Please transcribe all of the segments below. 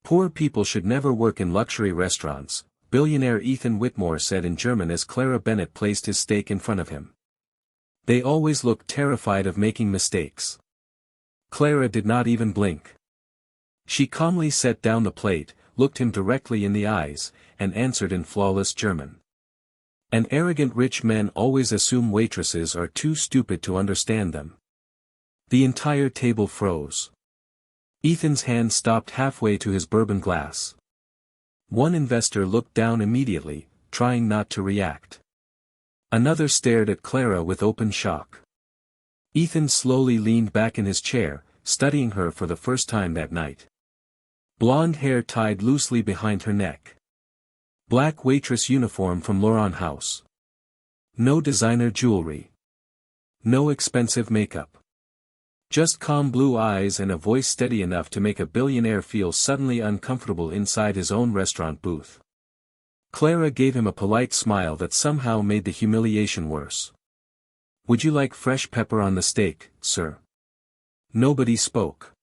Poor people should never work in luxury restaurants, billionaire Ethan Whitmore said in German as Clara Bennett placed his steak in front of him. They always look terrified of making mistakes. Clara did not even blink. She calmly set down the plate, looked him directly in the eyes, and answered in flawless German. And arrogant rich men always assume waitresses are too stupid to understand them. The entire table froze. Ethan's hand stopped halfway to his bourbon glass. One investor looked down immediately, trying not to react. Another stared at Clara with open shock. Ethan slowly leaned back in his chair, studying her for the first time that night. Blonde hair tied loosely behind her neck. Black waitress uniform from Laurent House. No designer jewelry. No expensive makeup. Just calm blue eyes and a voice steady enough to make a billionaire feel suddenly uncomfortable inside his own restaurant booth. Clara gave him a polite smile that somehow made the humiliation worse. "Would you like fresh pepper on the steak, sir?" Nobody spoke.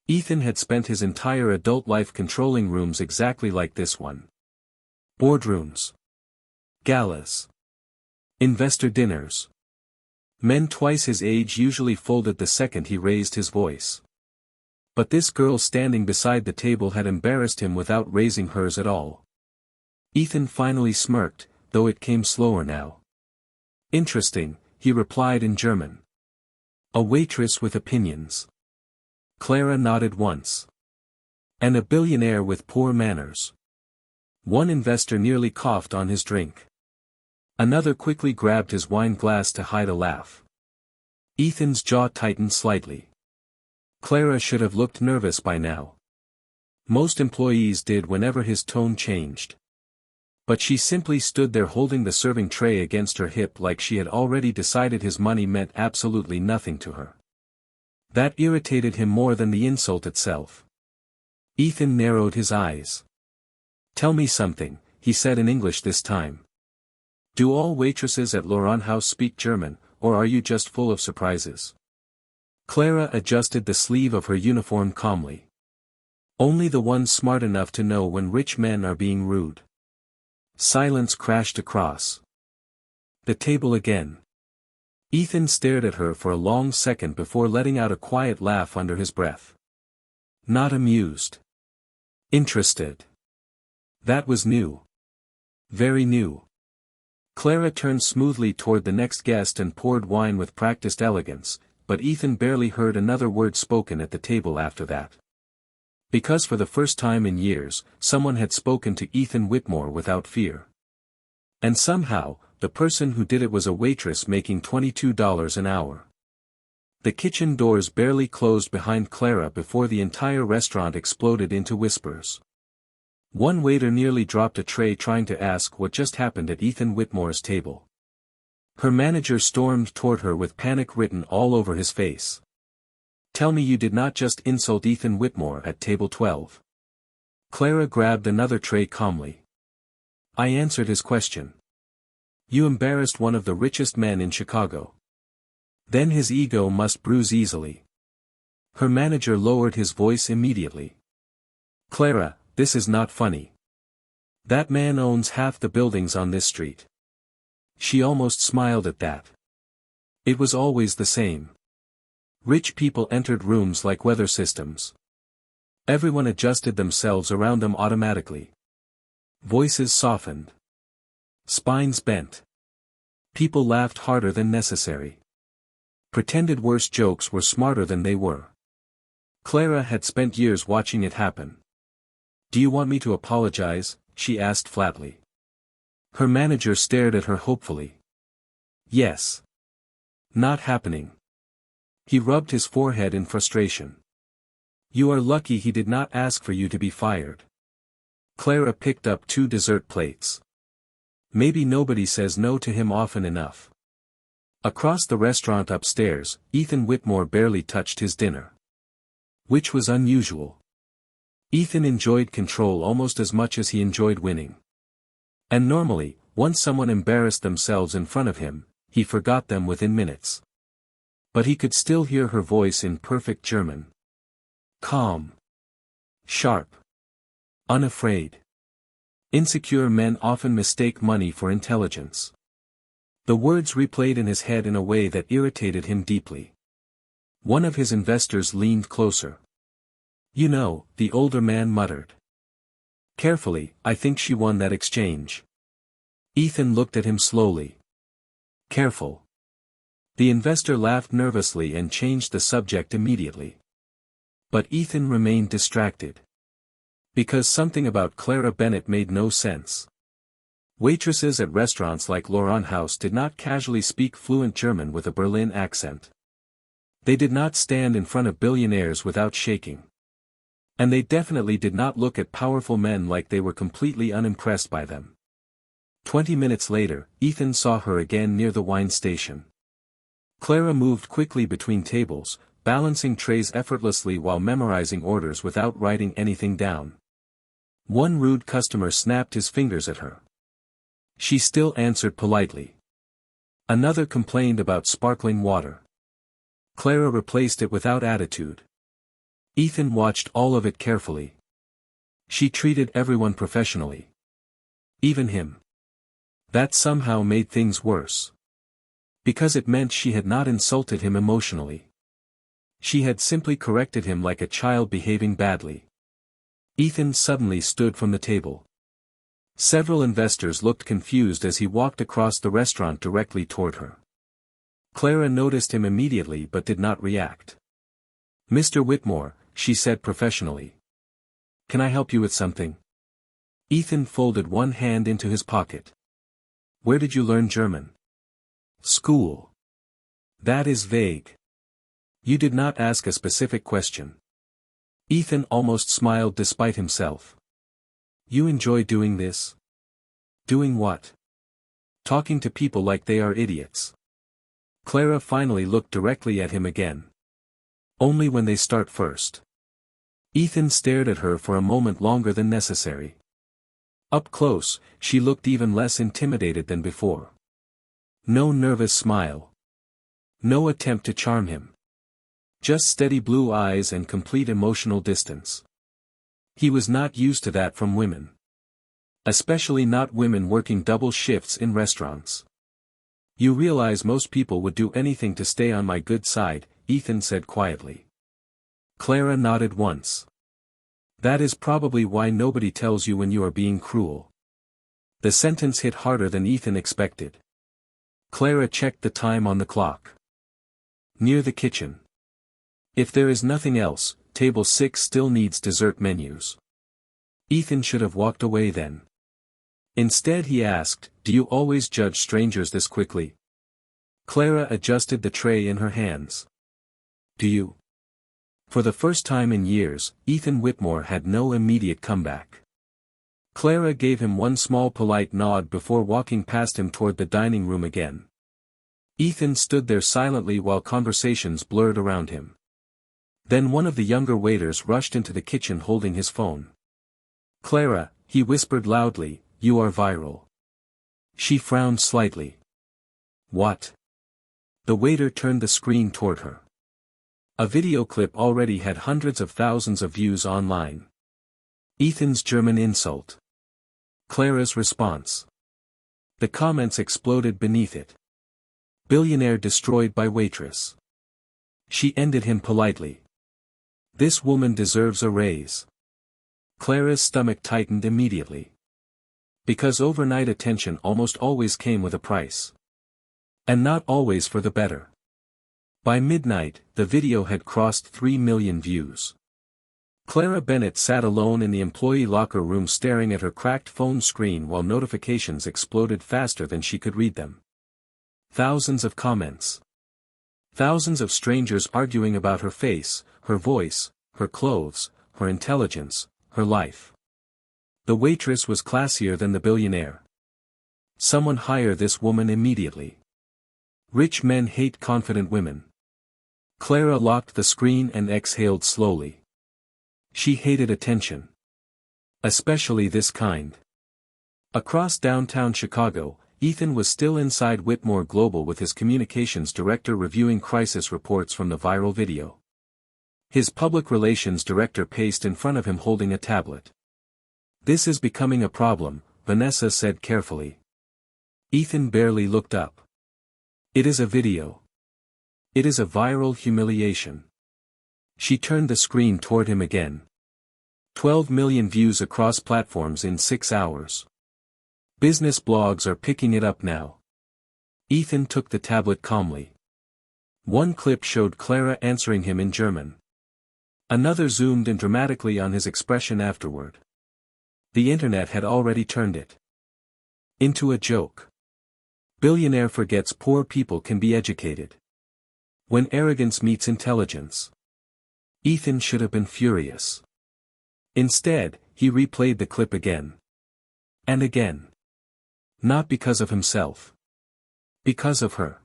Ethan had spent his entire adult life controlling rooms exactly like this one. Boardrooms. Galas. Investor dinners. Men twice his age usually folded the second he raised his voice. But this girl standing beside the table had embarrassed him without raising hers at all. Ethan finally smirked, though it came slower now. "Interesting," he replied in German. "A waitress with opinions." Clara nodded once. "And a billionaire with poor manners." One investor nearly coughed on his drink. Another quickly grabbed his wine glass to hide a laugh. Ethan's jaw tightened slightly. Clara should have looked nervous by now. Most employees did whenever his tone changed. But she simply stood there holding the serving tray against her hip like she had already decided his money meant absolutely nothing to her. That irritated him more than the insult itself. Ethan narrowed his eyes. "Tell me something," he said in English this time. "Do all waitresses at Laurent House speak German, or are you just full of surprises?" Clara adjusted the sleeve of her uniform calmly. "Only the ones smart enough to know when rich men are being rude." Silence crashed across the table again. Ethan stared at her for a long second before letting out a quiet laugh under his breath. Not amused. Interested. That was new. Very new. Clara turned smoothly toward the next guest and poured wine with practiced elegance, but Ethan barely heard another word spoken at the table after that. Because for the first time in years, someone had spoken to Ethan Whitmore without fear. And somehow, the person who did it was a waitress making $22 an hour. The kitchen doors barely closed behind Clara before the entire restaurant exploded into whispers. One waiter nearly dropped a tray trying to ask what just happened at Ethan Whitmore's table. Her manager stormed toward her with panic written all over his face. "Tell me you did not just insult Ethan Whitmore at table 12. Clara grabbed another tray calmly. "I answered his question. You embarrassed one of the richest men in Chicago. Then his ego must bruise easily." Her manager lowered his voice immediately. "Clara, this is not funny. That man owns half the buildings on this street." She almost smiled at that. It was always the same. Rich people entered rooms like weather systems. Everyone adjusted themselves around them automatically. Voices softened. Spines bent. People laughed harder than necessary. Pretended worse jokes were smarter than they were. Clara had spent years watching it happen. "Do you want me to apologize?" she asked flatly. Her manager stared at her hopefully. "Yes. Not happening." He rubbed his forehead in frustration. "You are lucky he did not ask for you to be fired." Clara picked up 2 dessert plates. Maybe nobody says no to him often enough. Across the restaurant upstairs, Ethan Whitmore barely touched his dinner. Which was unusual. Ethan enjoyed control almost as much as he enjoyed winning. And normally, once someone embarrassed themselves in front of him, he forgot them within minutes. But he could still hear her voice in perfect German. Calm. Sharp. Unafraid. Insecure men often mistake money for intelligence. The words replayed in his head in a way that irritated him deeply. One of his investors leaned closer. "You know," the older man muttered. "Carefully, I think she won that exchange." Ethan looked at him slowly. "Careful." The investor laughed nervously and changed the subject immediately. But Ethan remained distracted. Because something about Clara Bennett made no sense. Waitresses at restaurants like Laurent House did not casually speak fluent German with a Berlin accent. They did not stand in front of billionaires without shaking. And they definitely did not look at powerful men like they were completely unimpressed by them. 20 minutes later, Ethan saw her again near the wine station. Clara moved quickly between tables, balancing trays effortlessly while memorizing orders without writing anything down. One rude customer snapped his fingers at her. She still answered politely. Another complained about sparkling water. Clara replaced it without attitude. Ethan watched all of it carefully. She treated everyone professionally. Even him. That somehow made things worse. Because it meant she had not insulted him emotionally. She had simply corrected him like a child behaving badly. Ethan suddenly stood from the table. Several investors looked confused as he walked across the restaurant directly toward her. Clara noticed him immediately but did not react. "Mr. Whitmore," she said professionally. "Can I help you with something?" Ethan folded one hand into his pocket. "Where did you learn German?" "School." "That is vague. You did not ask a specific question." Ethan almost smiled despite himself. "You enjoy doing this?" "Doing what?" "Talking to people like they are idiots." Clara finally looked directly at him again. "Only when they start first." Ethan stared at her for a moment longer than necessary. Up close, she looked even less intimidated than before. No nervous smile. No attempt to charm him. Just steady blue eyes and complete emotional distance. He was not used to that from women. Especially not women working double shifts in restaurants. "You realize most people would do anything to stay on my good side," Ethan said quietly. Clara nodded once. "That is probably why nobody tells you when you are being cruel." The sentence hit harder than Ethan expected. Clara checked the time on the clock. "Near the kitchen. If there is nothing else, table 6 still needs dessert menus." Ethan should have walked away then. Instead he asked, "Do you always judge strangers this quickly?" Clara adjusted the tray in her hands. "Do you?" For the first time in years, Ethan Whitmore had no immediate comeback. Clara gave him one small polite nod before walking past him toward the dining room again. Ethan stood there silently while conversations blurred around him. Then one of the younger waiters rushed into the kitchen holding his phone. "Clara," he whispered loudly, "you are viral." She frowned slightly. "What?" The waiter turned the screen toward her. A video clip already had hundreds of thousands of views online. Ethan's German insult. Clara's response. The comments exploded beneath it. "Billionaire destroyed by Waitress." She ended him politely. "This woman deserves a raise." Clara's stomach tightened immediately. Because overnight attention almost always came with a price. And not always for the better. By midnight, the video had crossed 3 million views. Clara Bennett sat alone in the employee locker room staring at her cracked phone screen while notifications exploded faster than she could read them. Thousands of comments. Thousands of strangers arguing about her face, her voice, her clothes, her intelligence, her life. The waitress was classier than the billionaire. Someone hire this woman immediately. Rich men hate confident women. Clara locked the screen and exhaled slowly. She hated attention. Especially this kind. Across downtown Chicago, Ethan was still inside Whitmore Global with his communications director reviewing crisis reports from the viral video. His public relations director paced in front of him holding a tablet. This is becoming a problem, Vanessa said carefully. Ethan barely looked up. It is a video. It is a viral humiliation. She turned the screen toward him again. 12 million views across platforms in 6 hours. Business blogs are picking it up now. Ethan took the tablet calmly. One clip showed Clara answering him in German. Another zoomed in dramatically on his expression afterward. The internet had already turned it into a joke. Billionaire forgets poor people can be educated. When arrogance meets intelligence. Ethan should have been furious. Instead, he replayed the clip again. And again. Not because of himself. Because of her.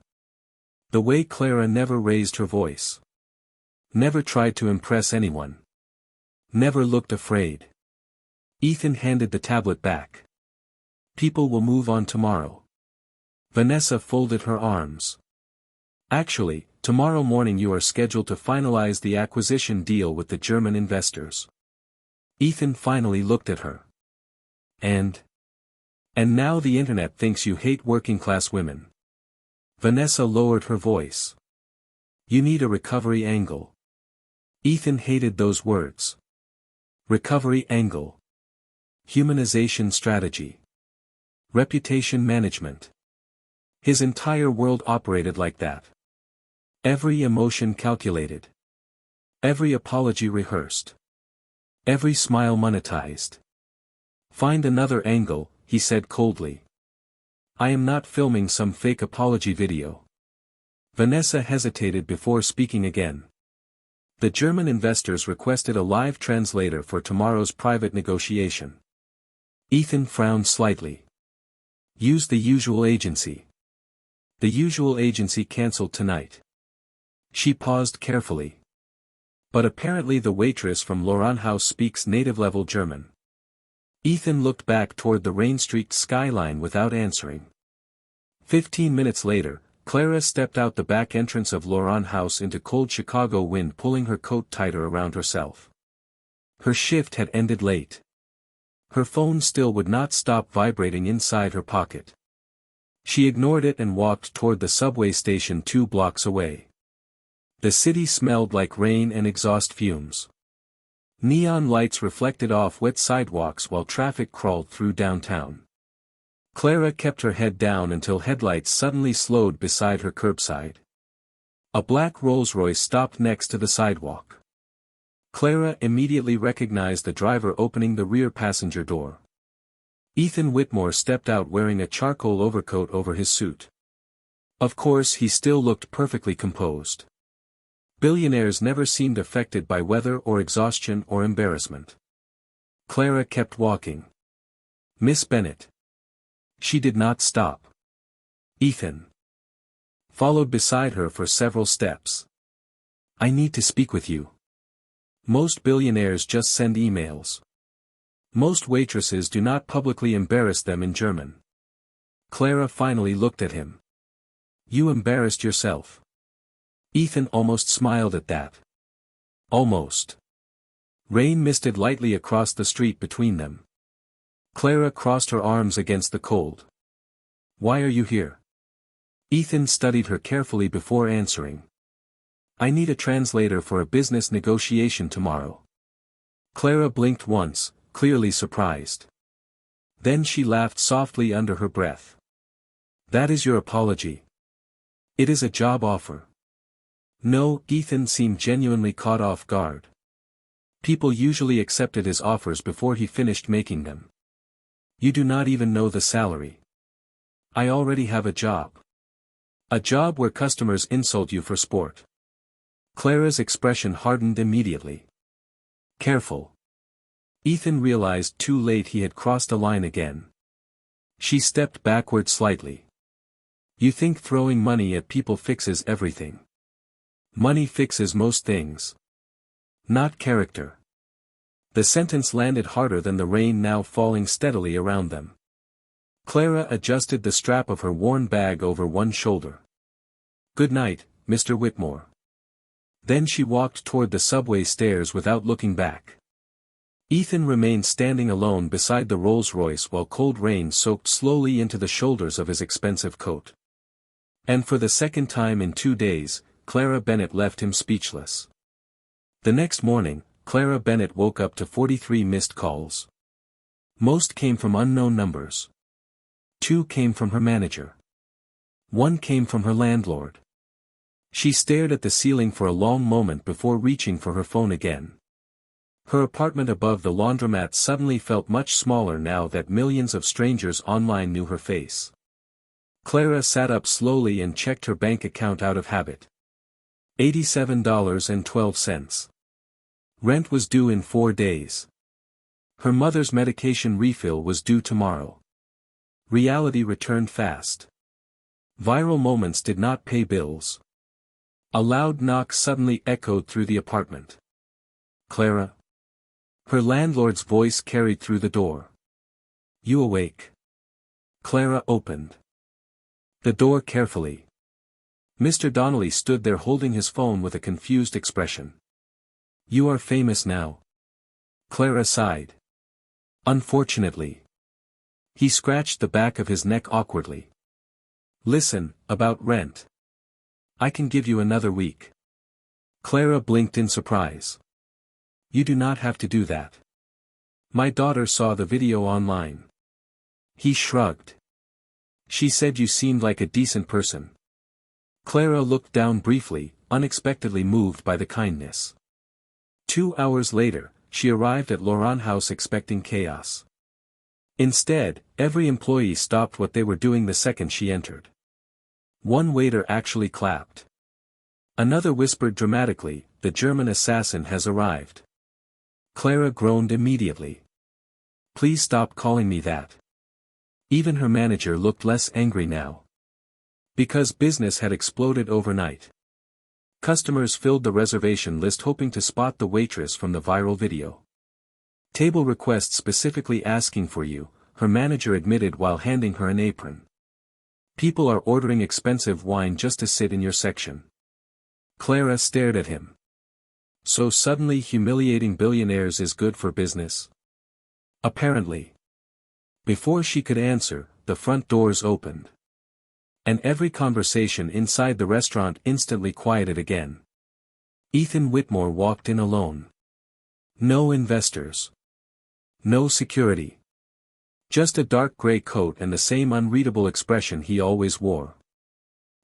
The way Clara never raised her voice. Never tried to impress anyone. Never looked afraid. Ethan handed the tablet back. People will move on tomorrow. Vanessa folded her arms. Actually, tomorrow morning you are scheduled to finalize the acquisition deal with the German investors. Ethan finally looked at her. And now the internet thinks you hate working-class women. Vanessa lowered her voice. You need a recovery angle. Ethan hated those words. Recovery angle. Humanization strategy. Reputation management. His entire world operated like that. Every emotion calculated. Every apology rehearsed. Every smile monetized. Find another angle, he said coldly. I am not filming some fake apology video. Vanessa hesitated before speaking again. The German investors requested a live translator for tomorrow's private negotiation. Ethan frowned slightly. Use the usual agency. The usual agency cancelled tonight. She paused carefully. But apparently the waitress from Laurent House speaks native-level German. Ethan looked back toward the rain-streaked skyline without answering. 15 minutes later, Clara stepped out the back entrance of Laurent House into cold Chicago wind, pulling her coat tighter around herself. Her shift had ended late. Her phone still would not stop vibrating inside her pocket. She ignored it and walked toward the subway station 2 blocks away. The city smelled like rain and exhaust fumes. Neon lights reflected off wet sidewalks while traffic crawled through downtown. Clara kept her head down until headlights suddenly slowed beside her curbside. A black Rolls-Royce stopped next to the sidewalk. Clara immediately recognized the driver opening the rear passenger door. Ethan Whitmore stepped out wearing a charcoal overcoat over his suit. Of course he still looked perfectly composed. Billionaires never seemed affected by weather or exhaustion or embarrassment. Clara kept walking. Miss Bennet. She did not stop. Ethan followed beside her for several steps. I need to speak with you. Most billionaires just send emails. Most waitresses do not publicly embarrass them in German. Clara finally looked at him. You embarrassed yourself. Ethan almost smiled at that. Almost. Rain misted lightly across the street between them. Clara crossed her arms against the cold. Why are you here? Ethan studied her carefully before answering. I need a translator for a business negotiation tomorrow. Clara blinked once, clearly surprised. Then she laughed softly under her breath. That is your apology. It is a job offer. No, Ethan seemed genuinely caught off guard. People usually accepted his offers before he finished making them. You do not even know the salary. I already have a job. A job where customers insult you for sport. Clara's expression hardened immediately. Careful. Ethan realized too late he had crossed a line again. She stepped backward slightly. You think throwing money at people fixes everything. Money fixes most things. Not character. The sentence landed harder than the rain now falling steadily around them. Clara adjusted the strap of her worn bag over one shoulder. Good night, Mr. Whitmore. Then she walked toward the subway stairs without looking back. Ethan remained standing alone beside the Rolls-Royce while cold rain soaked slowly into the shoulders of his expensive coat. And for the second time in 2 days, Clara Bennett left him speechless. The next morning, Clara Bennett woke up to 43 missed calls. Most came from unknown numbers. 2 came from her manager. 1 came from her landlord. She stared at the ceiling for a long moment before reaching for her phone again. Her apartment above the laundromat suddenly felt much smaller now that millions of strangers online knew her face. Clara sat up slowly and checked her bank account out of habit. $87.12. Rent was due in 4 days. Her mother's medication refill was due tomorrow. Reality returned fast. Viral moments did not pay bills. A loud knock suddenly echoed through the apartment. Clara? Her landlord's voice carried through the door. You awake? Clara opened the door carefully. Mr. Donnelly stood there holding his phone with a confused expression. You are famous now. Clara sighed. Unfortunately. He scratched the back of his neck awkwardly. Listen, about rent. I can give you another week. Clara blinked in surprise. You do not have to do that. My daughter saw the video online. He shrugged. She said you seemed like a decent person. Clara looked down briefly, unexpectedly moved by the kindness. 2 hours later, she arrived at Laurent House expecting chaos. Instead, every employee stopped what they were doing the second she entered. One waiter actually clapped. Another whispered dramatically, the German assassin has arrived. Clara groaned immediately. Please stop calling me that. Even her manager looked less angry now. Because business had exploded overnight. Customers filled the reservation list hoping to spot the waitress from the viral video. Table request specifically asking for you, her manager admitted while handing her an apron. People are ordering expensive wine just to sit in your section. Clara stared at him. So suddenly humiliating billionaires is good for business? Apparently. Before she could answer, the front doors opened. And every conversation inside the restaurant instantly quieted again. Ethan Whitmore walked in alone. No investors. No security. Just a dark gray coat and the same unreadable expression he always wore.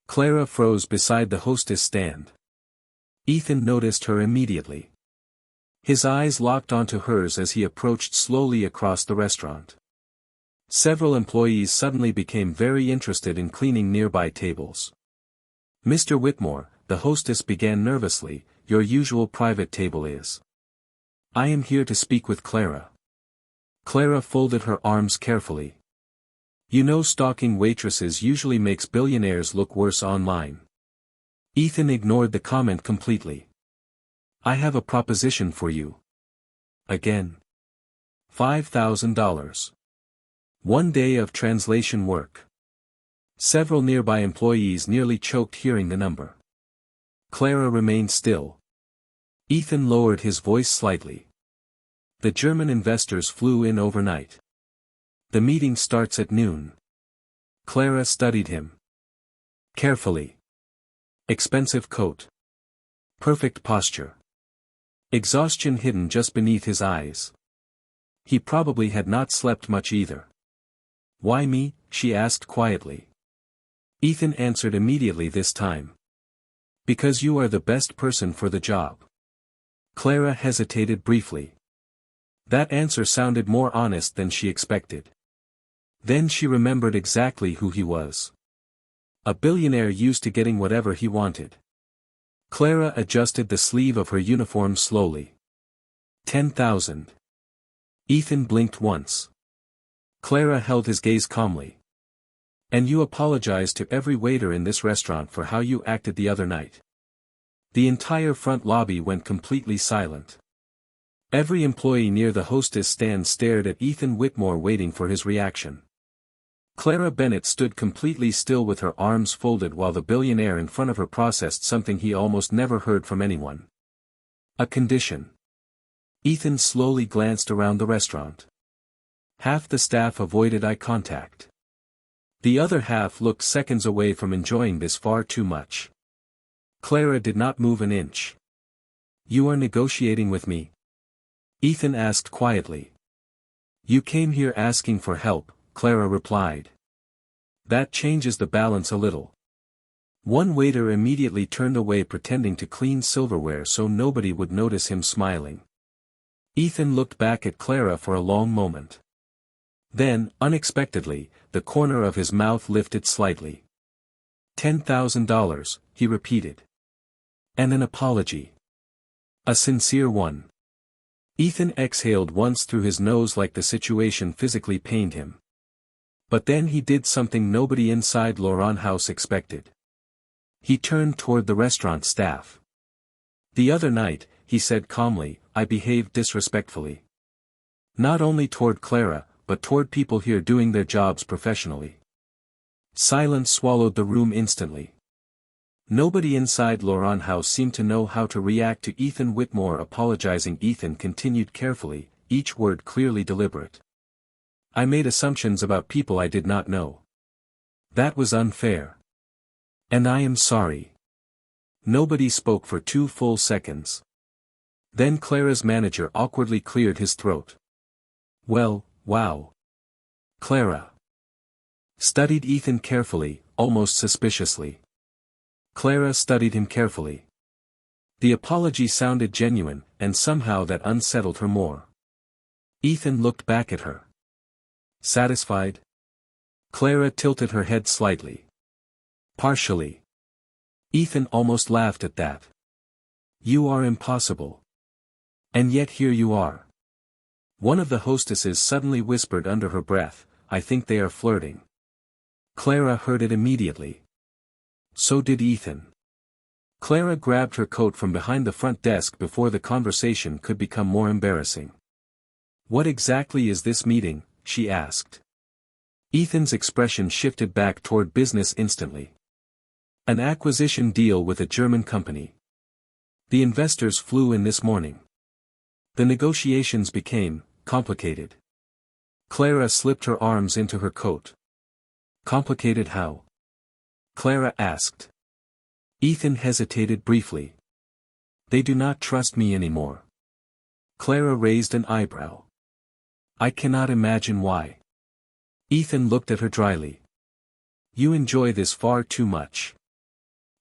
Clara froze beside the hostess stand. Ethan noticed her immediately. His eyes locked onto hers as he approached slowly across the restaurant. Several employees suddenly became very interested in cleaning nearby tables. Mr. Whitmore, the hostess began nervously, your usual private table is. I am here to speak with Clara. Clara folded her arms carefully. You know, stalking waitresses usually makes billionaires look worse online. Ethan ignored the comment completely. I have a proposition for you. Again. $5,000. 1 day of translation work. Several nearby employees nearly choked hearing the number. Clara remained still. Ethan lowered his voice slightly. The German investors flew in overnight. The meeting starts at noon. Clara studied him carefully. Expensive coat. Perfect posture. Exhaustion hidden just beneath his eyes. He probably had not slept much either. Why me? She asked quietly. Ethan answered immediately this time. Because you are the best person for the job. Clara hesitated briefly. That answer sounded more honest than she expected. Then she remembered exactly who he was. A billionaire used to getting whatever he wanted. Clara adjusted the sleeve of her uniform slowly. 10,000. Ethan blinked once. Clara held his gaze calmly. And you apologized to every waiter in this restaurant for how you acted the other night. The entire front lobby went completely silent. Every employee near the hostess stand stared at Ethan Whitmore waiting for his reaction. Clara Bennett stood completely still with her arms folded while the billionaire in front of her processed something he almost never heard from anyone. A condition. Ethan slowly glanced around the restaurant. Half the staff avoided eye contact. The other half looked seconds away from enjoying this far too much. Clara did not move an inch. "You are negotiating with me?" Ethan asked quietly. "You came here asking for help," Clara replied. "That changes the balance a little." One waiter immediately turned away pretending to clean silverware so nobody would notice him smiling. Ethan looked back at Clara for a long moment. Then, unexpectedly, the corner of his mouth lifted slightly. $10,000, he repeated. "And an apology. A sincere one." Ethan exhaled once through his nose like the situation physically pained him. But then he did something nobody inside Laurent House expected. He turned toward the restaurant staff. "The other night," he said calmly, "I behaved disrespectfully. Not only toward Clara, but toward people here doing their jobs professionally." Silence swallowed the room instantly. Nobody inside Laurent House seemed to know how to react to Ethan Whitmore apologizing. Ethan continued carefully, each word clearly deliberate. "I made assumptions about people I did not know. That was unfair. And I am sorry." Nobody spoke for 2 full seconds. Then Clara's manager awkwardly cleared his throat. "Well, wow. Clara." Studied Ethan carefully, almost suspiciously. Clara studied him carefully. The apology sounded genuine, and somehow that unsettled her more. Ethan looked back at her. "Satisfied?" Clara tilted her head slightly. "Partially." Ethan almost laughed at that. "You are impossible. And yet here you are." One of the hostesses suddenly whispered under her breath, "I think they are flirting." Clara heard it immediately. So did Ethan. Clara grabbed her coat from behind the front desk before the conversation could become more embarrassing. "What exactly is this meeting?" she asked. Ethan's expression shifted back toward business instantly. "An acquisition deal with a German company. The investors flew in this morning. The negotiations became complicated." Clara slipped her arms into her coat. "Complicated how?" Clara asked. Ethan hesitated briefly. "They do not trust me anymore." Clara raised an eyebrow. "I cannot imagine why." Ethan looked at her dryly. "You enjoy this far too much."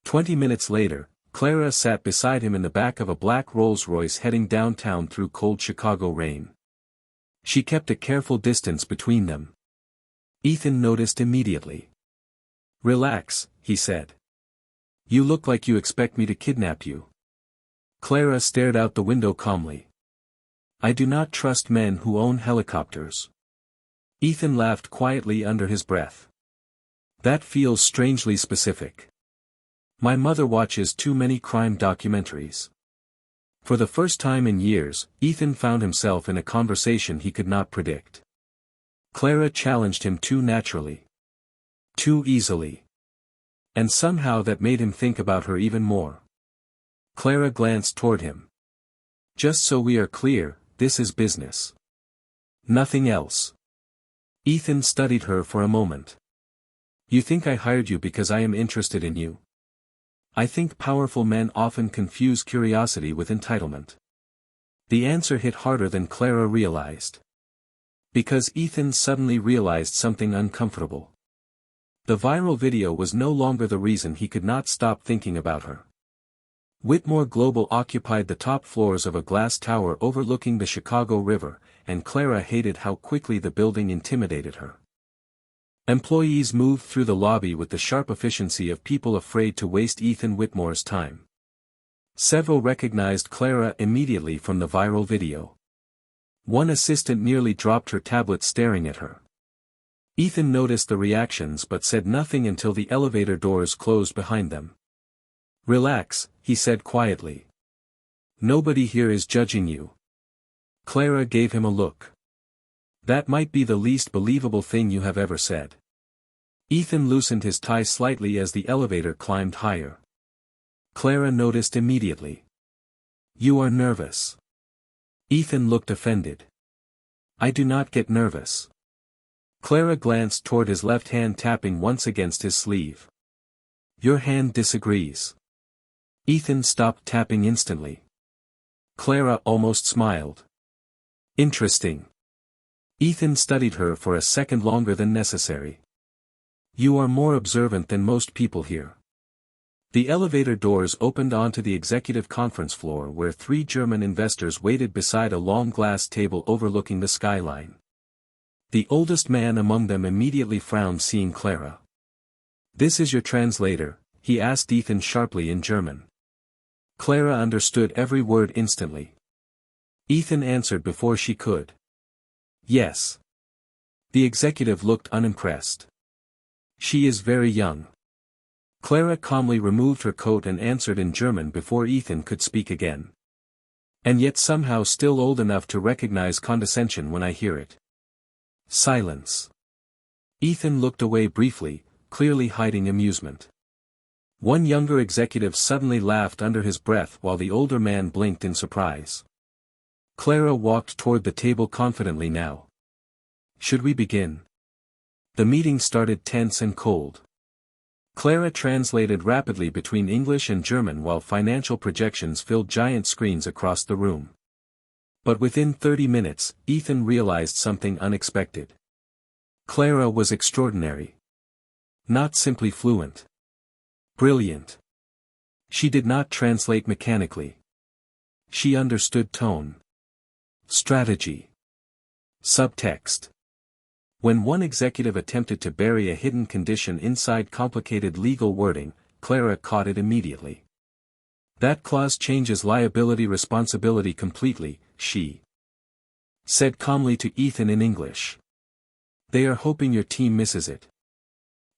20 minutes later, Clara sat beside him in the back of a black Rolls-Royce heading downtown through cold Chicago rain. She kept a careful distance between them. Ethan noticed immediately. "Relax," he said. "You look like you expect me to kidnap you." Clara stared out the window calmly. "I do not trust men who own helicopters." Ethan laughed quietly under his breath. "That feels strangely specific. My mother watches too many crime documentaries." For the first time in years, Ethan found himself in a conversation he could not predict. Clara challenged him too naturally. Too easily. And somehow that made him think about her even more. Clara glanced toward him. "Just so we are clear, this is business. Nothing else." Ethan studied her for a moment. "You think I hired you because I am interested in you?" I think powerful men often confuse curiosity with entitlement. The answer hit harder than Clara realized. Because Ethan suddenly realized something uncomfortable. The viral video was no longer the reason he could not stop thinking about her. Whitmore Global occupied the top floors of a glass tower overlooking the Chicago River, and Clara hated how quickly the building intimidated her. Employees moved through the lobby with the sharp efficiency of people afraid to waste Ethan Whitmore's time. Several recognized Clara immediately from the viral video. One assistant nearly dropped her tablet staring at her. Ethan noticed the reactions but said nothing until the elevator doors closed behind them. "Relax," he said quietly. "Nobody here is judging you." Clara gave him a look. "That might be the least believable thing you have ever said." Ethan loosened his tie slightly as the elevator climbed higher. Clara noticed immediately. "You are nervous." Ethan looked offended. I do not get nervous. Clara glanced toward his left hand tapping once against his sleeve. Your hand disagrees. Ethan stopped tapping instantly. Clara almost smiled. Interesting. Ethan studied her for a second longer than necessary. You are more observant than most people here. The elevator doors opened onto the executive conference floor where 3 German investors waited beside a long glass table overlooking the skyline. The oldest man among them immediately frowned seeing Clara. This is your translator, he asked Ethan sharply in German. Clara understood every word instantly. Ethan answered before she could. Yes. The executive looked unimpressed. She is very young. Clara calmly removed her coat and answered in German before Ethan could speak again. And yet somehow still old enough to recognize condescension when I hear it. Silence. Ethan looked away briefly, clearly hiding amusement. One younger executive suddenly laughed under his breath while the older man blinked in surprise. Clara walked toward the table confidently now. Should we begin? The meeting started tense and cold. Clara translated rapidly between English and German while financial projections filled giant screens across the room. But within 30 minutes, Ethan realized something unexpected. Clara was extraordinary. Not simply fluent. Brilliant. She did not translate mechanically. She understood tone. Strategy. Subtext. When one executive attempted to bury a hidden condition inside complicated legal wording, Clara caught it immediately. That clause changes liability-responsibility completely, she said calmly to Ethan in English. They are hoping your team misses it.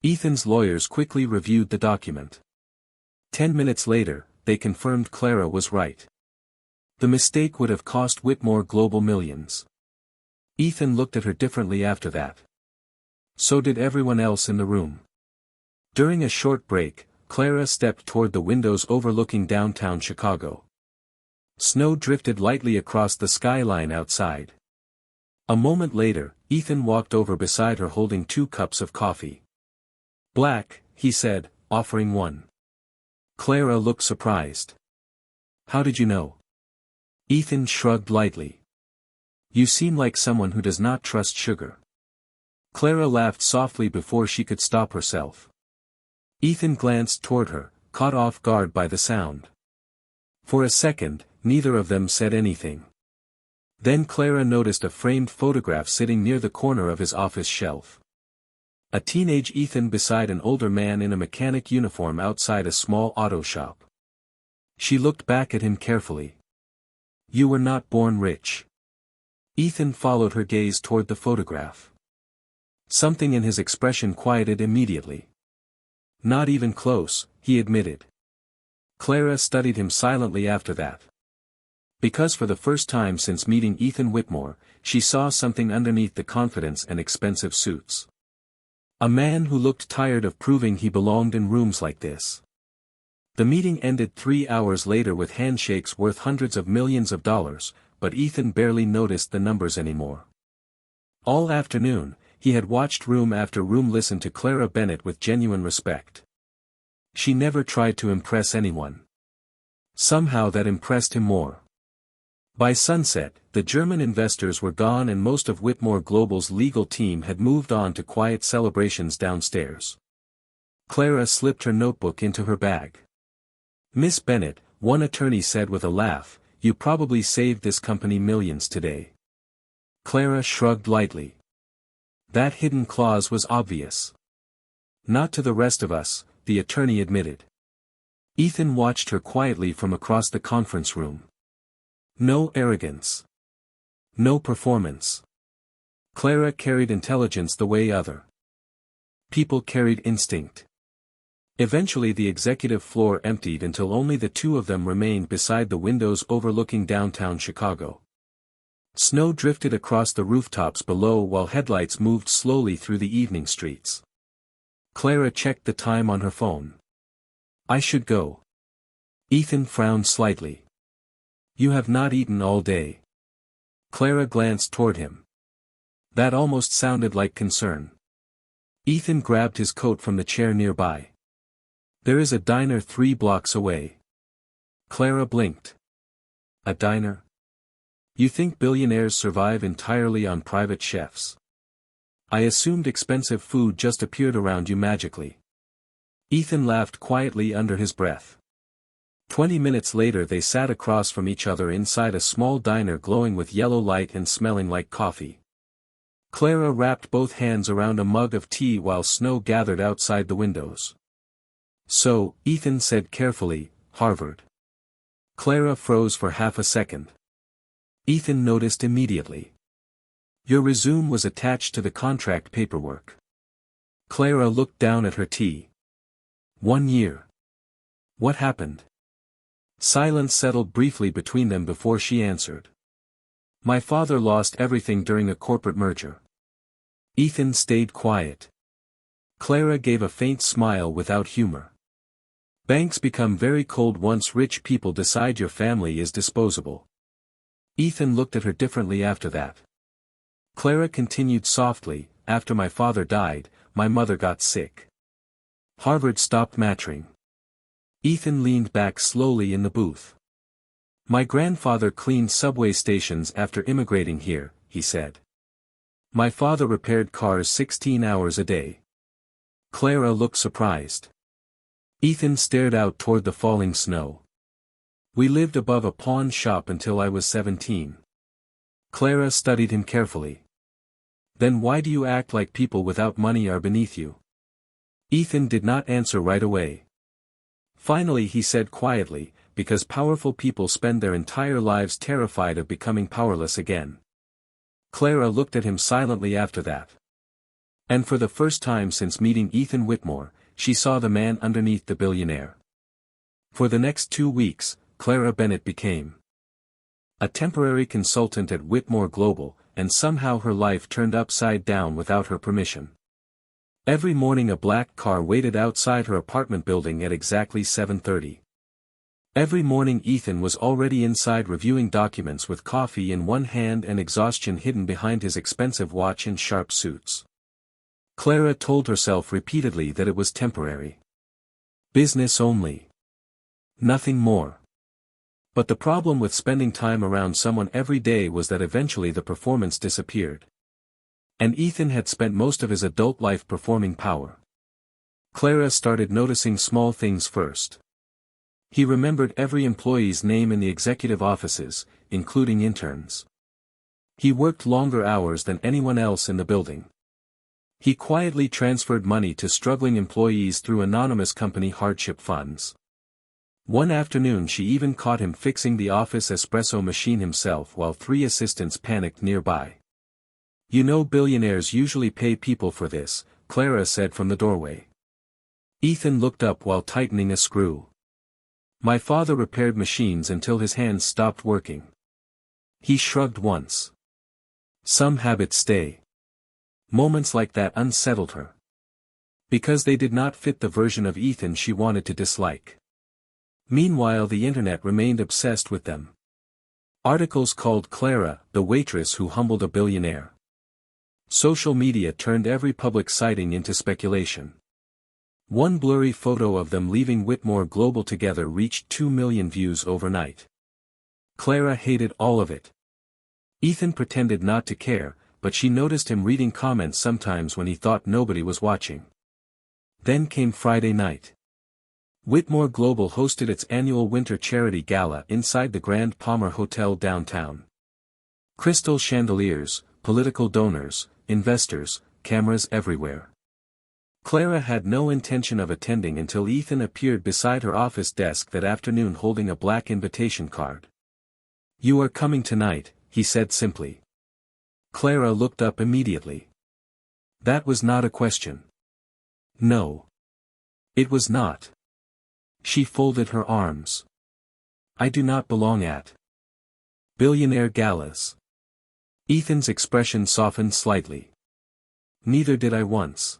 Ethan's lawyers quickly reviewed the document. 10 minutes later, they confirmed Clara was right. The mistake would have cost Whitmore Global millions. Ethan looked at her differently after that. So did everyone else in the room. During a short break, Clara stepped toward the windows overlooking downtown Chicago. Snow drifted lightly across the skyline outside. A moment later, Ethan walked over beside her holding 2 cups of coffee. Black, he said, offering one. Clara looked surprised. How did you know? Ethan shrugged lightly. You seem like someone who does not trust sugar. Clara laughed softly before she could stop herself. Ethan glanced toward her, caught off guard by the sound. For a second, neither of them said anything. Then Clara noticed a framed photograph sitting near the corner of his office shelf. A teenage Ethan beside an older man in a mechanic uniform outside a small auto shop. She looked back at him carefully. You were not born rich. Ethan followed her gaze toward the photograph. Something in his expression quieted immediately. Not even close, he admitted. Clara studied him silently after that. Because for the first time since meeting Ethan Whitmore, she saw something underneath the confidence and expensive suits. A man who looked tired of proving he belonged in rooms like this. The meeting ended 3 hours later with handshakes worth hundreds of millions of dollars, but Ethan barely noticed the numbers anymore. All afternoon, he had watched room after room listen to Clara Bennett with genuine respect. She never tried to impress anyone. Somehow that impressed him more. By sunset, the German investors were gone and most of Whitmore Global's legal team had moved on to quiet celebrations downstairs. Clara slipped her notebook into her bag. Miss Bennett, one attorney said with a laugh, you probably saved this company millions today. Clara shrugged lightly. That hidden clause was obvious. Not to the rest of us, the attorney admitted. Ethan watched her quietly from across the conference room. No arrogance. No performance. Clara carried intelligence the way other people carried instinct. Eventually the executive floor emptied until only the 2 of them remained beside the windows overlooking downtown Chicago. Snow drifted across the rooftops below while headlights moved slowly through the evening streets. Clara checked the time on her phone. I should go. Ethan frowned slightly. You have not eaten all day. Clara glanced toward him. That almost sounded like concern. Ethan grabbed his coat from the chair nearby. There is a diner 3 blocks away. Clara blinked. A diner? You think billionaires survive entirely on private chefs? I assumed expensive food just appeared around you magically. Ethan laughed quietly under his breath. 20 minutes later they sat across from each other inside a small diner glowing with yellow light and smelling like coffee. Clara wrapped both hands around a mug of tea while snow gathered outside the windows. So, Ethan said carefully, Harvard. Clara froze for half a second. Ethan noticed immediately. Your resume was attached to the contract paperwork. Clara looked down at her tea. 1 year. What happened? Silence settled briefly between them before she answered. My father lost everything during a corporate merger. Ethan stayed quiet. Clara gave a faint smile without humor. Banks become very cold once rich people decide your family is disposable. Ethan looked at her differently after that. Clara continued softly, after my father died, my mother got sick. Harvard stopped mattering. Ethan leaned back slowly in the booth. My grandfather cleaned subway stations after immigrating here, he said. My father repaired cars 16 hours a day. Clara looked surprised. Ethan stared out toward the falling snow. We lived above a pawn shop until I was 17. Clara studied him carefully. Then why do you act like people without money are beneath you? Ethan did not answer right away. Finally he said quietly, because powerful people spend their entire lives terrified of becoming powerless again. Clara looked at him silently after that. And for the first time since meeting Ethan Whitmore, she saw the man underneath the billionaire. For the next 2 weeks, Clara Bennett became a temporary consultant at Whitmore Global, and somehow her life turned upside down without her permission. Every morning a black car waited outside her apartment building at exactly 7:30. Every morning Ethan was already inside reviewing documents with coffee in one hand and exhaustion hidden behind his expensive watch and sharp suits. Clara told herself repeatedly that it was temporary. Business only. Nothing more. But the problem with spending time around someone every day was that eventually the performance disappeared. And Ethan had spent most of his adult life performing power. Clara started noticing small things first. He remembered every employee's name in the executive offices, including interns. He worked longer hours than anyone else in the building. He quietly transferred money to struggling employees through anonymous company hardship funds. One afternoon she even caught him fixing the office espresso machine himself while 3 assistants panicked nearby. You know billionaires usually pay people for this, Clara said from the doorway. Ethan looked up while tightening a screw. My father repaired machines until his hands stopped working. He shrugged once. Some habits stay. Moments like that unsettled her. Because they did not fit the version of Ethan she wanted to dislike. Meanwhile the internet remained obsessed with them. Articles called Clara, the waitress who humbled a billionaire. Social media turned every public sighting into speculation. One blurry photo of them leaving Whitmore Global together reached 2 million views overnight. Clara hated all of it. Ethan pretended not to care, but she noticed him reading comments sometimes when he thought nobody was watching. Then came Friday night. Whitmore Global hosted its annual winter charity gala inside the Grand Palmer Hotel downtown. Crystal chandeliers, political donors, investors, cameras everywhere. Clara had no intention of attending until Ethan appeared beside her office desk that afternoon holding a black invitation card. You are coming tonight, he said simply. Clara looked up immediately. That was not a question. No. It was not. She folded her arms. I do not belong at billionaire galas. Ethan's expression softened slightly. Neither did I once.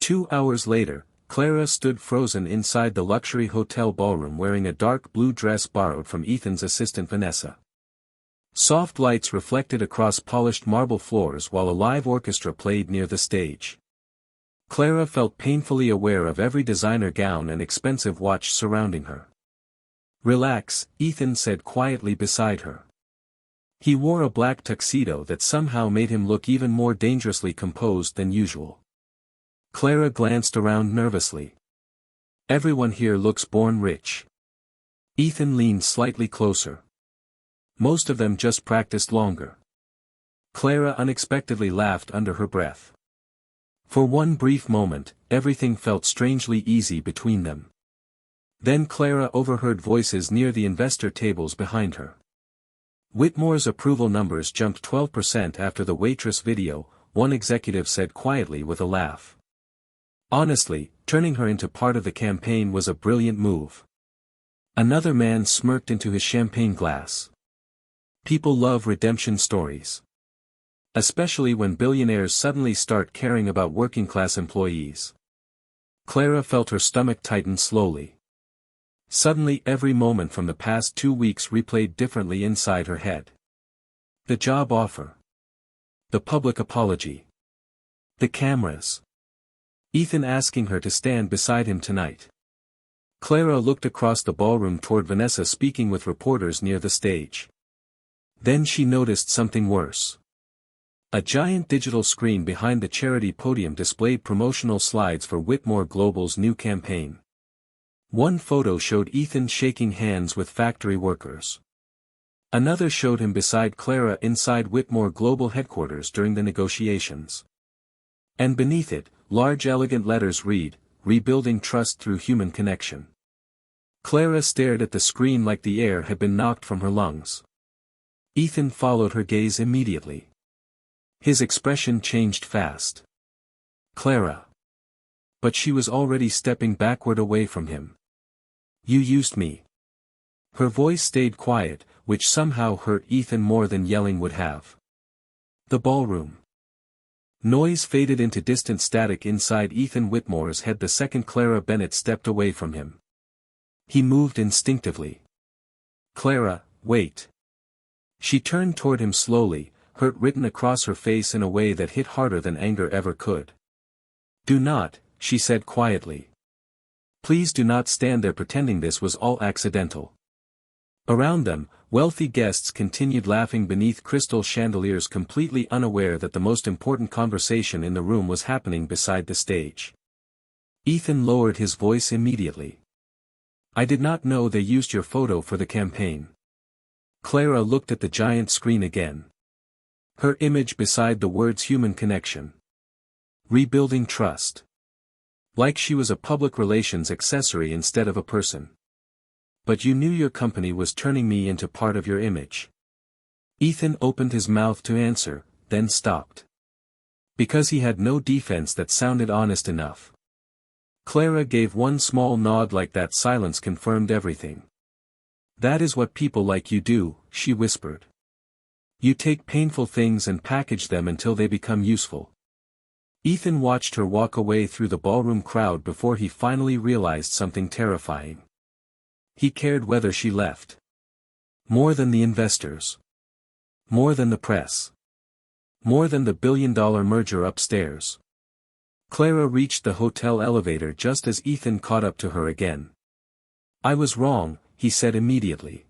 2 hours later, Clara stood frozen inside the luxury hotel ballroom wearing a dark blue dress borrowed from Ethan's assistant Vanessa. Soft lights reflected across polished marble floors while a live orchestra played near the stage. Clara felt painfully aware of every designer gown and expensive watch surrounding her. "Relax," Ethan said quietly beside her. He wore a black tuxedo that somehow made him look even more dangerously composed than usual. Clara glanced around nervously. "Everyone here looks born rich." Ethan leaned slightly closer. "Most of them just practiced longer." Clara unexpectedly laughed under her breath. For one brief moment, everything felt strangely easy between them. Then Clara overheard voices near the investor tables behind her. "Whitmore's approval numbers jumped 12% after the Waitress video," one executive said quietly with a laugh. "Honestly, turning her into part of the campaign was a brilliant move." Another man smirked into his champagne glass. "People love redemption stories. Especially when billionaires suddenly start caring about working-class employees." Clara felt her stomach tighten slowly. Suddenly every moment from the past 2 weeks replayed differently inside her head. The job offer. The public apology. The cameras. Ethan asking her to stand beside him tonight. Clara looked across the ballroom toward Vanessa speaking with reporters near the stage. Then she noticed something worse. A giant digital screen behind the charity podium displayed promotional slides for Whitmore Global's new campaign. One photo showed Ethan shaking hands with factory workers. Another showed him beside Clara inside Whitmore Global headquarters during the negotiations. And beneath it, large elegant letters read, "Rebuilding Trust Through Human Connection." Clara stared at the screen like the air had been knocked from her lungs. Ethan followed her gaze immediately. His expression changed fast. "Clara." But she was already stepping backward away from him. "You used me." Her voice stayed quiet, which somehow hurt Ethan more than yelling would have. The ballroom. Noise faded into distant static inside Ethan Whitmore's head the second Clara Bennett stepped away from him. He moved instinctively. "Clara, wait." She turned toward him slowly, hurt written across her face in a way that hit harder than anger ever could. "Do not," she said quietly. "Please do not stand there pretending this was all accidental." Around them, wealthy guests continued laughing beneath crystal chandeliers, completely unaware that the most important conversation in the room was happening beside the stage. Ethan lowered his voice immediately. "I did not know they used your photo for the campaign." Clara looked at the giant screen again. Her image beside the words "human connection." Rebuilding trust. Like she was a public relations accessory instead of a person. "But you knew your company was turning me into part of your image." Ethan opened his mouth to answer, then stopped. Because he had no defense that sounded honest enough. Clara gave one small nod like that silence confirmed everything. "That is what people like you do," she whispered. "You take painful things and package them until they become useful." Ethan watched her walk away through the ballroom crowd before he finally realized something terrifying. He cared whether she left. More than the investors. More than the press. More than the billion-dollar merger upstairs. Clara reached the hotel elevator just as Ethan caught up to her again. "I was wrong," he said immediately.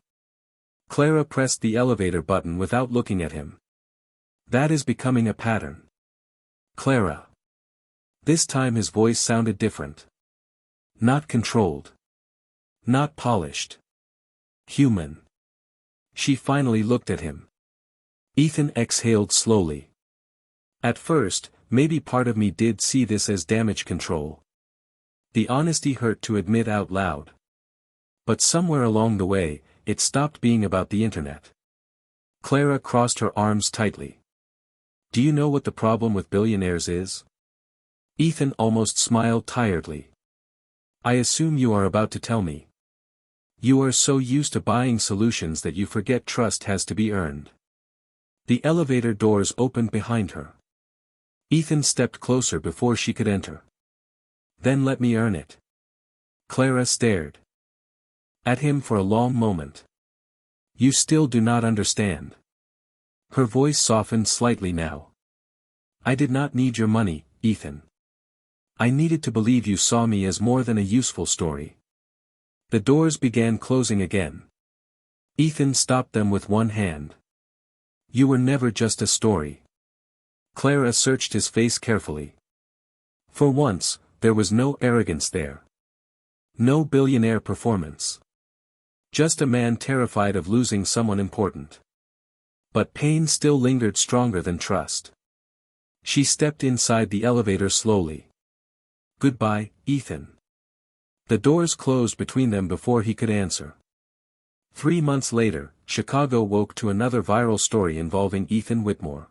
Clara pressed the elevator button without looking at him. "That is becoming a pattern." "Clara." This time his voice sounded different. Not controlled. Not polished. Human. She finally looked at him. Ethan exhaled slowly. "At first, maybe part of me did see this as damage control." The honesty hurt to admit out loud. But somewhere along the way, it stopped being about the internet. Clara crossed her arms tightly. "Do you know what the problem with billionaires is?" Ethan almost smiled tiredly. "I assume you are about to tell me. You are so used to buying solutions that you forget trust has to be earned." The elevator doors opened behind her. Ethan stepped closer before she could enter. "Then let me earn it." Clara stared at him for a long moment. "You still do not understand." Her voice softened slightly now. I did not need your money, Ethan. I needed to believe you saw me as more than a useful story. The doors began closing again. Ethan stopped them with one hand. You were never just a story. Clara searched his face carefully. For once, there was no arrogance there. No billionaire performance. Just a man terrified of losing someone important. But pain still lingered stronger than trust. She stepped inside the elevator slowly. Goodbye, Ethan. The doors closed between them before he could answer. 3 months later, Chicago woke to another viral story involving Ethan Whitmore.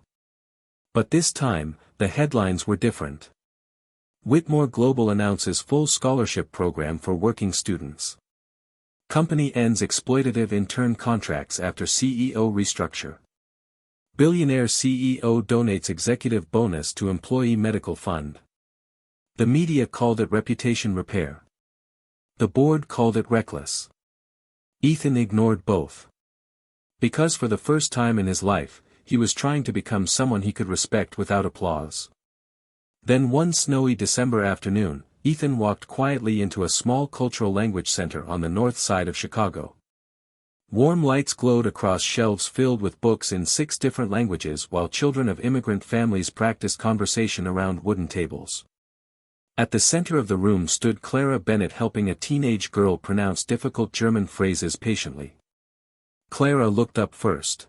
But this time, the headlines were different. Whitmore Global announces full scholarship program for working students. Company ends exploitative intern contracts after CEO restructure. Billionaire CEO donates executive bonus to employee medical fund. The media called it reputation repair. The board called it reckless. Ethan ignored both. Because for the first time in his life, he was trying to become someone he could respect without applause. Then one snowy December afternoon, Ethan walked quietly into a small cultural language center on the north side of Chicago. Warm lights glowed across shelves filled with books in 6 different languages while children of immigrant families practiced conversation around wooden tables. At the center of the room stood Clara Bennett helping a teenage girl pronounce difficult German phrases patiently. Clara looked up first.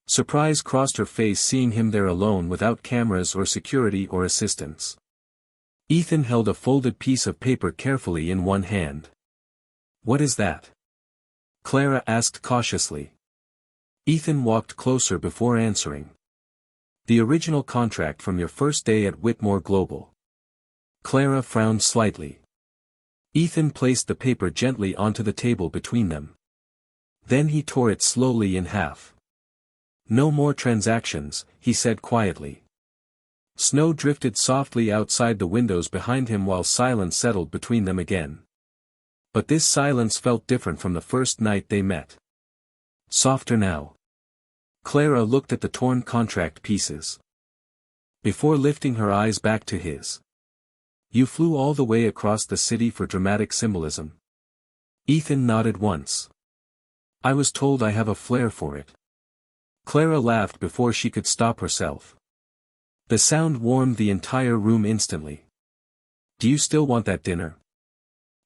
Surprise crossed her face seeing him there alone without cameras or security or assistance. Ethan held a folded piece of paper carefully in one hand. What is that? Clara asked cautiously. Ethan walked closer before answering. The original contract from your first day at Whitmore Global. Clara frowned slightly. Ethan placed the paper gently onto the table between them. Then he tore it slowly in half. No more transactions, he said quietly. Snow drifted softly outside the windows behind him while silence settled between them again. But this silence felt different from the first night they met. Softer now. Clara looked at the torn contract pieces. Before lifting her eyes back to his. You flew all the way across the city for dramatic symbolism. Ethan nodded once. I was told I have a flair for it. Clara laughed before she could stop herself. The sound warmed the entire room instantly. Do you still want that dinner?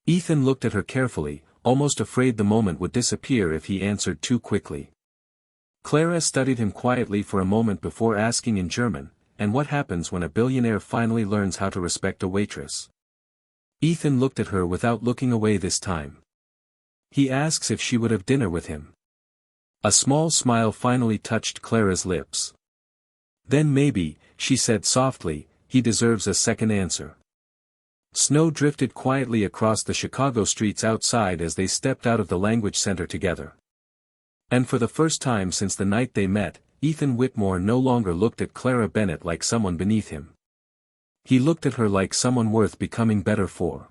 Ethan looked at her carefully, almost afraid the moment would disappear if he answered too quickly. Clara studied him quietly for a moment before asking in German, and what happens when a billionaire finally learns how to respect a waitress? Ethan looked at her without looking away this time. He asks if she would have dinner with him. A small smile finally touched Clara's lips. Then maybe, she said softly, he deserves a second answer. Snow drifted quietly across the Chicago streets outside as they stepped out of the language center together. And for the first time since the night they met, Ethan Whitmore no longer looked at Clara Bennett like someone beneath him. He looked at her like someone worth becoming better for.